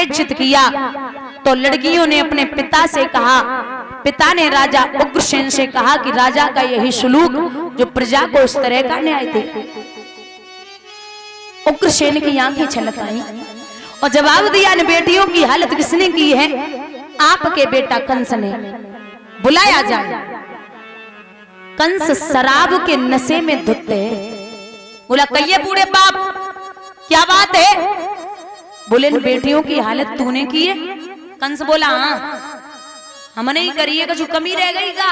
बेइज्जत किया तो लड़कियों ने अपने पिता से कहा, पिता ने राजा उग्रसेन से कहा कि राजा का यही सलूक जो प्रजा को इस तरह का न्याय दे। उग्रसेन की आंखें छलक आई और जवाब दिया, ने बेटियों की हालत किसने की है? आपके बेटा कंस ने। बुलाया जाए। कंस शराब के नशे में धुत्ते। बोला, कहिए बूढ़े बाप, क्या बात है? बोले, बेटियों की हालत तूने की है? कंस बोला, हाँ हमने ही करी है, कुछ कमी रह गई का?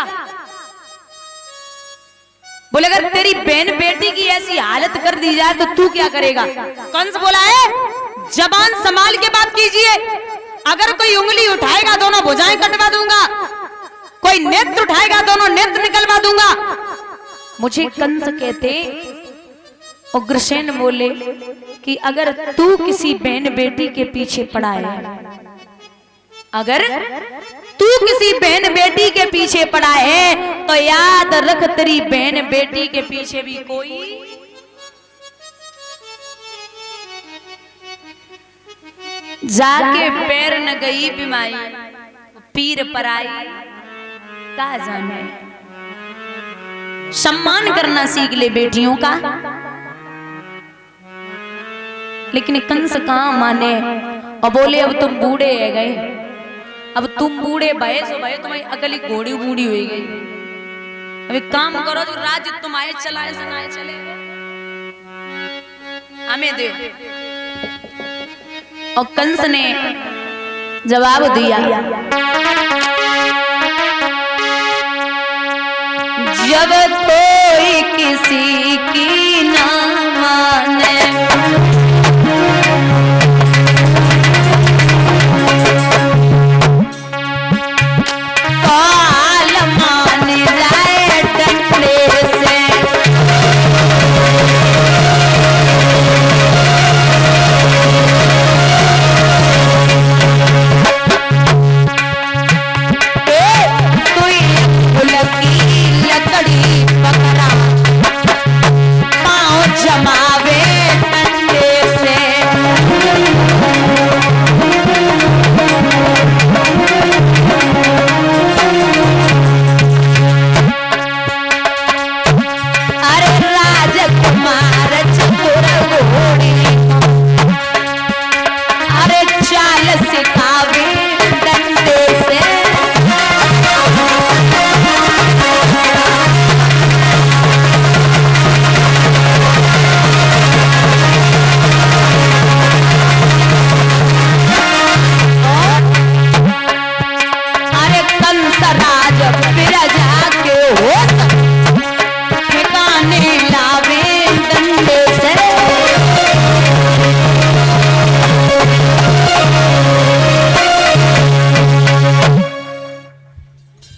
बोले, अगर तेरी बहन बेटी की ऐसी हालत कर दी जाए तो तू क्या करेगा? कंस बोला है, जबान संभाल के बात कीजिए। अगर कोई उंगली उठाएगा दोनों भुजाएं कटवा दूंगा, कोई नेत्र उठाएगा दोनों नेत्र निकलवा दूंगा। मुझे कंस कहते। उग्रसेन बोले कि अगर तू किसी बहन बेटी के पीछे पड़ा है, अगर तू किसी बहन बेटी के पीछे पड़ा है तो याद रख, तेरी बहन बेटी के पीछे भी कोई जाके पैर न गई बीमारी, पीर पर आई का जाने। सम्मान करना सीख ले बेटियों का। लेकिन कंस कहां माने और बोले, अब तुम बूढ़े है गए, अब तुम बूढ़े भये सो भये, तुम्हारी अकली घोड़ी बूढ़ी हो गई। अभी काम करो जो राज्य तुम्हारे चलाए सनाए चले, हमें दे। और कंस ने जवाब दिया, जब कोई किसी की ना माने,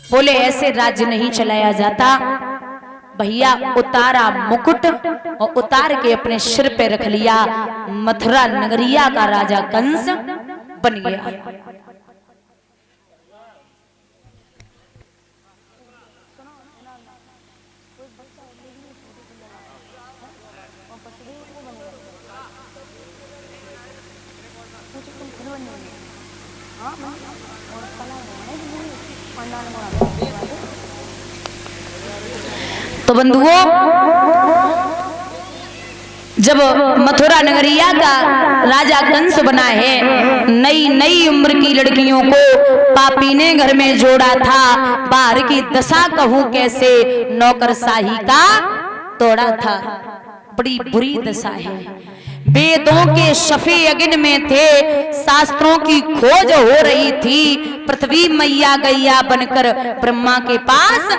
बोले, ऐसे राज्य नहीं चलाया जाता। भैया उतारा मुकुट और उतार के अपने सिर पे रख लिया। मथुरा नगरिया का राजा कंस बन गया। तो बंधुओं, जब मथुरा नगरिया का राजा कंस बना है, नई नई उम्र की लड़कियों को पापी ने घर में जोड़ा था। बाहर की दशा कहूं कैसे, नौकरशाही का तोड़ा था। बड़ी बुरी दशा है। वेदों के शफे यज्ञ में थे, शास्त्रों की खोज हो रही थी। पृथ्वी मैया गैया बनकर ब्रह्मा के पास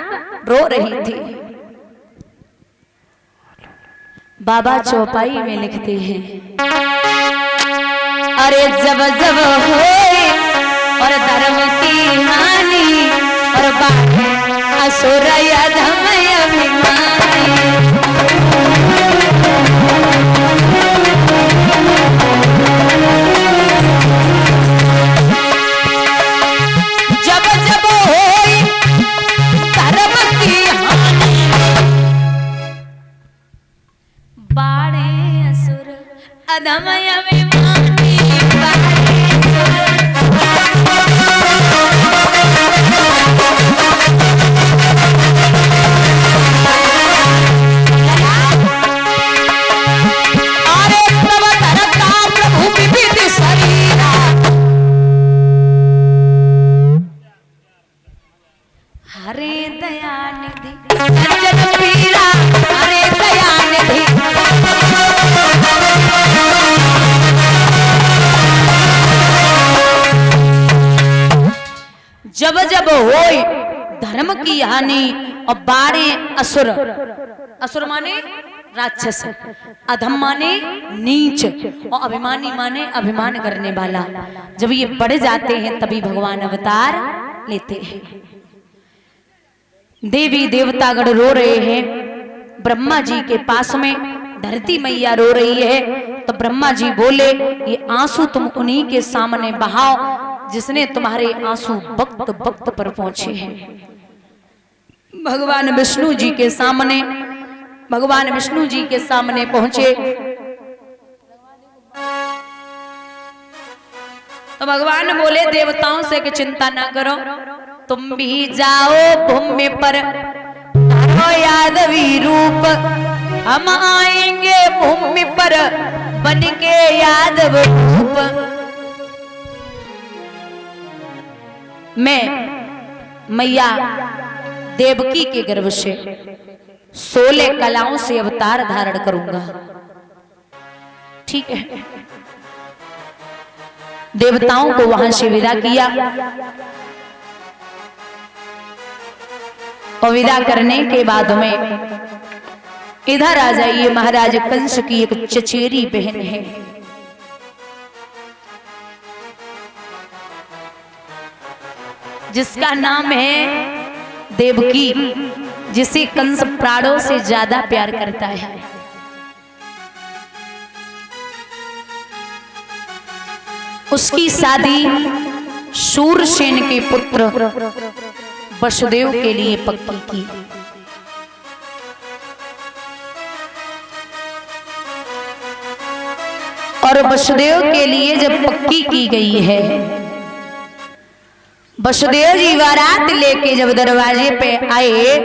रो रही थी। बाबा चौपाई में लिखते हैं, अरे जब जब होए और धर्म की हानि और बाटे असुर अधम अभिमानी। जब जब होए धर्म की हानि बाड़े असुर अधम अभिमानी, बाड़े असुर जब जब होए धर्म की हानि और बारे असुर, असुर माने राक्षस, अधम माने नीच और अभिमानी माने अभिमान करने वाला। जब ये बढ़ जाते हैं तभी भगवान अवतार लेते हैं। देवी देवतागण रो रहे हैं ब्रह्मा जी के पास में, धरती मैया रो रही है। तो ब्रह्मा जी बोले ये आंसू तुम उन्हीं के सामने बहाओ जिसने तुम्हारे आंसू वक्त वक्त पर पहुंचे हैं। भगवान विष्णु जी के सामने, भगवान विष्णु जी के सामने पहुंचे तो भगवान बोले देवताओं से कि चिंता ना करो, तुम भी जाओ भूमि पर धरो यादवी रूप, हम आएंगे भूमि पर बन के यादव रूप। मैं मैया देवकी के गर्भ से 16 कलाओं से अवतार धारण करूंगा। ठीक है, देवताओं को वहां से विदा किया और विदा करने के बाद में इधर आ जाइए। महाराज कंस की एक चचेरी बहन है, जिसका नाम है देवकी, जिसे कंस प्राणों से ज्यादा प्यार करता है। उसकी शादी शूरसेन के पुत्र वसुदेव के लिए पक्की की। और वसुदेव के लिए जब पक्की की गई है, वसुदेव जी बारात लेके जब दरवाजे पे आए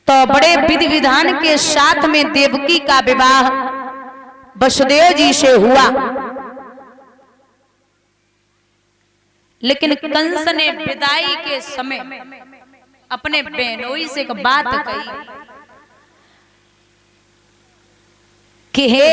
तो बड़े विधि विधान के साथ में देवकी का विवाह वसुदेव जी से हुआ। लेकिन कंस ने विदाई के समय अपने बहनोई से एक बात कही कि हे